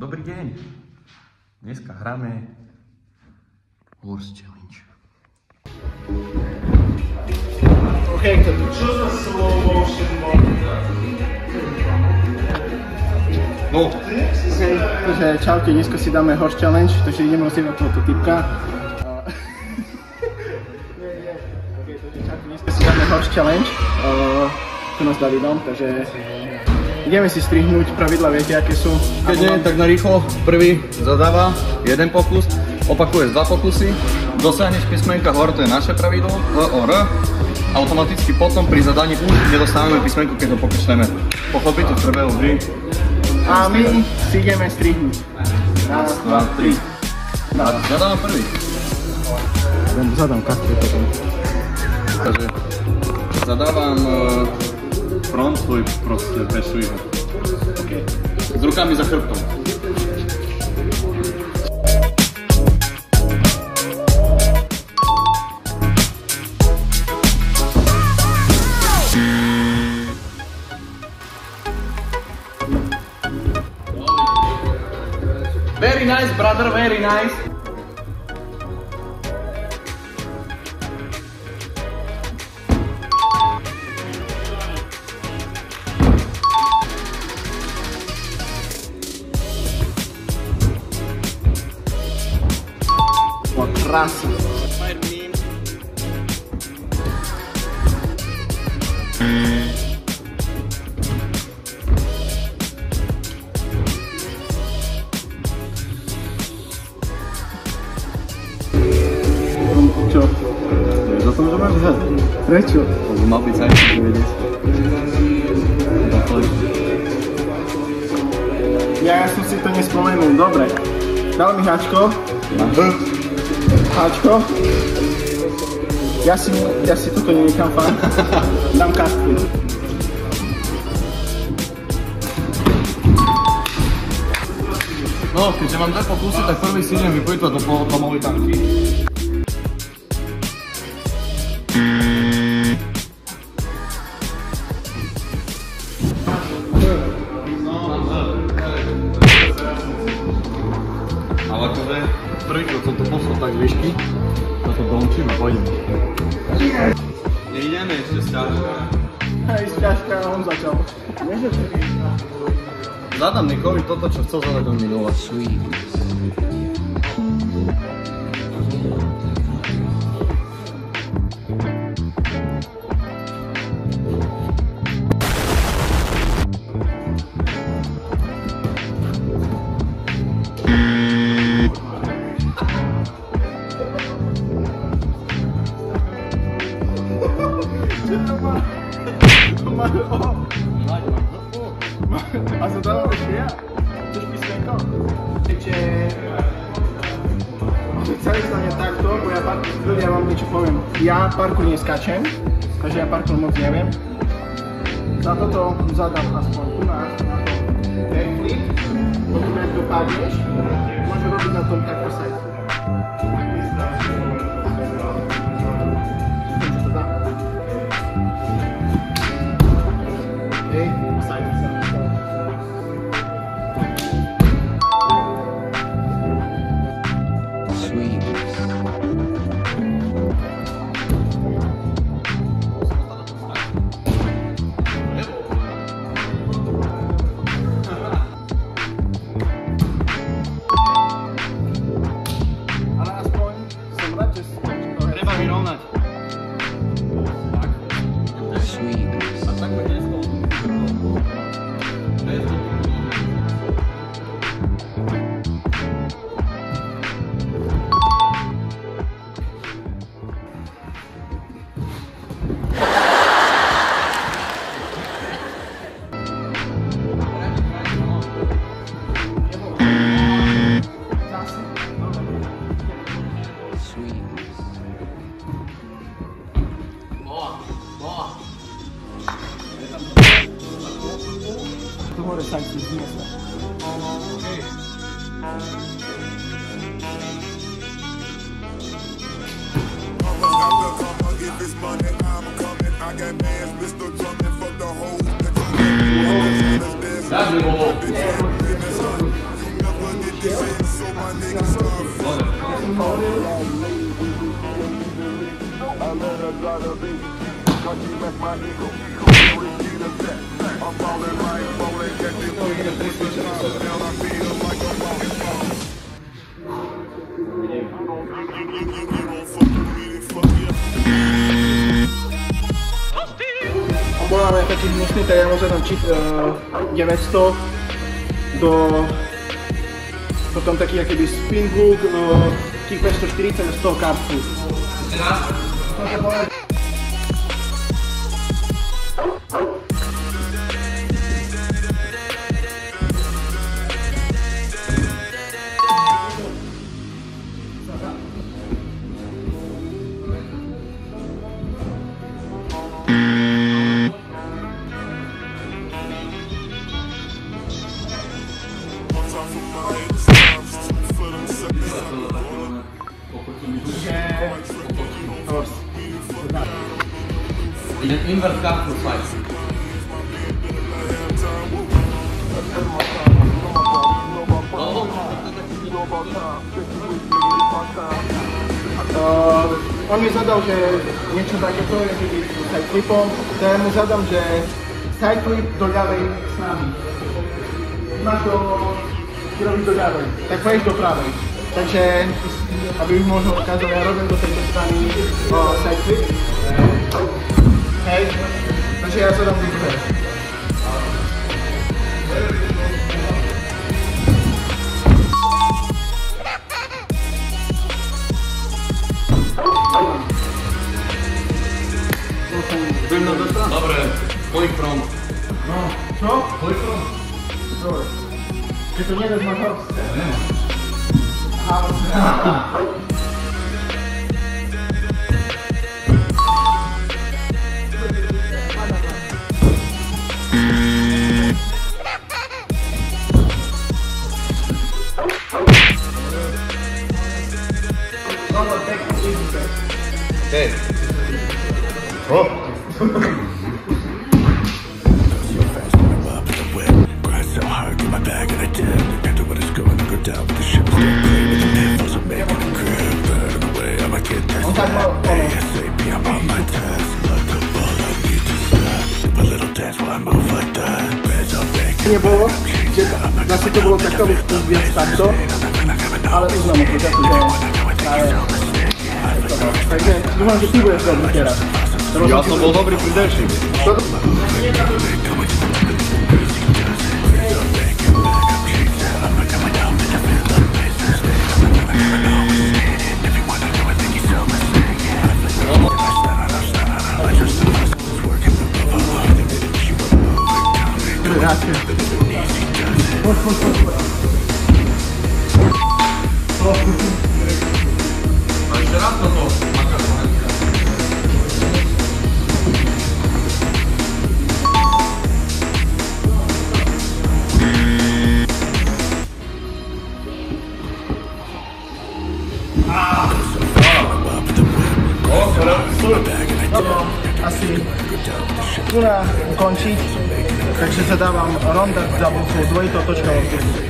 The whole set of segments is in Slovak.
Dobrý deň. Dneska hráme Horse Challenge. OK, čo za slow motion No. Takže čaute, dneska si dáme Horse Challenge, takže idem rozjevať tohoto typka. Dneska si dáme Horse Challenge, tu s Davidom, takže ideme si strihnúť, pravidla viete aké sú. Keď nie, tak na rýchlo. Prvý zadáva jeden pokus, opakuješ 2 pokusy, dosiahneš písmenka hor, to je naše pravidlo, L, O, R. Automaticky potom pri zadaní už nedostávame písmenku, keď ho pokrčneme. Pochopíte v prvé vždy. A my si ideme strihnúť. Raz, 2, 3. Zadávam prvý. Zadám kartu potom. Takže zadávam front svoj proste, pešuj ho. Okay. S rukami za chrbtom. Very nice, brother, very nice. Krásne. Čo? Vieš o tom, že máš vzad? Prečo? Lebo mal byť aj si vedieť. Ja som si to nespomenul, dobre. Dal mi háčko. Háčko. Ja si toto nenechám fakt. Dám kastku. No, keďže mám 2 pokusy, tak prvý si idem vypojiť do domovej tanky. Ale akože prvýkrát som to poslal tak z výšky, na to domčím a pôjdem. Nejdeme ešte sťažka. Hej, sťažka, on začal. Zadám Nikovi toto, čo chcel zadať on minulé. A zadávám ešte ja? Chceš písmenko? Takže celý stane takto, bo ja vám niečo poviem. Ja parkour neskáčem, takže ja parkour moc neviem. Za toto zadám aspoň tu na to backflip, potom jak dopadneš, môže robiť na tom takto sajtu. Treba vyrovnať. Tak. A tak to nie stalo. Tu hore sajtu z miesta. If it's money, I'm coming. I got bands, pistol, drumming for the whole. Jak by bolo? Máme taký hnusný, tak ja mu zadám 900 do potom taký akýby spin hook tých 540 z toho kartu. Invert cartful size. On mi zadal, že niečo takéto je s sideflipom, tak ja mu zadám, že sideflip do ľavej strany. Máš to robiť do ľavej, tak pôjdeš do pravej. Takže, aby už možno ukázal, ja robím do tejto strany sideflip. Hej, takže ja zadám do druhej. Dobre, point front. No, čo? Point front. Dobre. Keď to nedáš, máš hops. Nemám. Okay. Oh. Nebolo, že zase to bolo takto, viac takto, ale uznám to, že takže dúfam, že ty budeš dobrý teraz. Ja som bol dobrý pri ďalším. A ešte raz toto. Asi tu na končiť, takže sa dávam ronda double full, dvojitá točka vo vzduchu.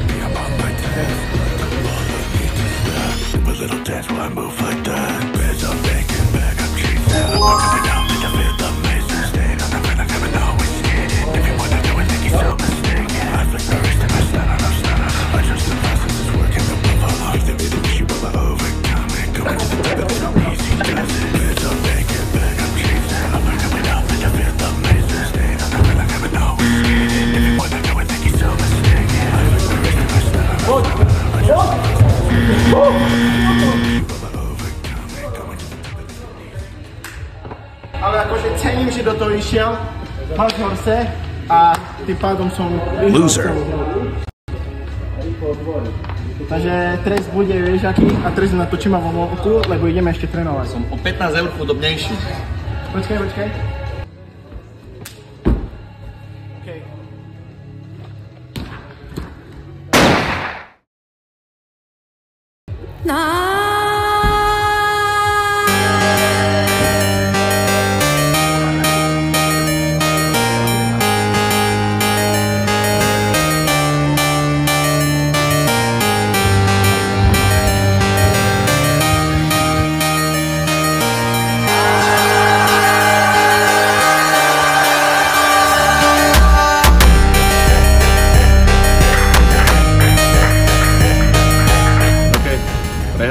Ale akože cením, že do toho išiel, máš horse a tým pádom som Loser. Takže trest bude, vieš aký, a trest natočím ma vo vonku, lebo ideme ešte trénovať. Som o 15 eur chudobnejší. Počkaj.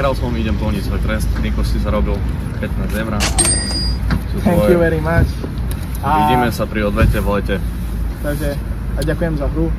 Vyhral som, idem plniť svoj trest. Niko si zarobil 15 €. Thank you very much. Vidíme sa pri odvete v lete. Takže a ďakujem za hru.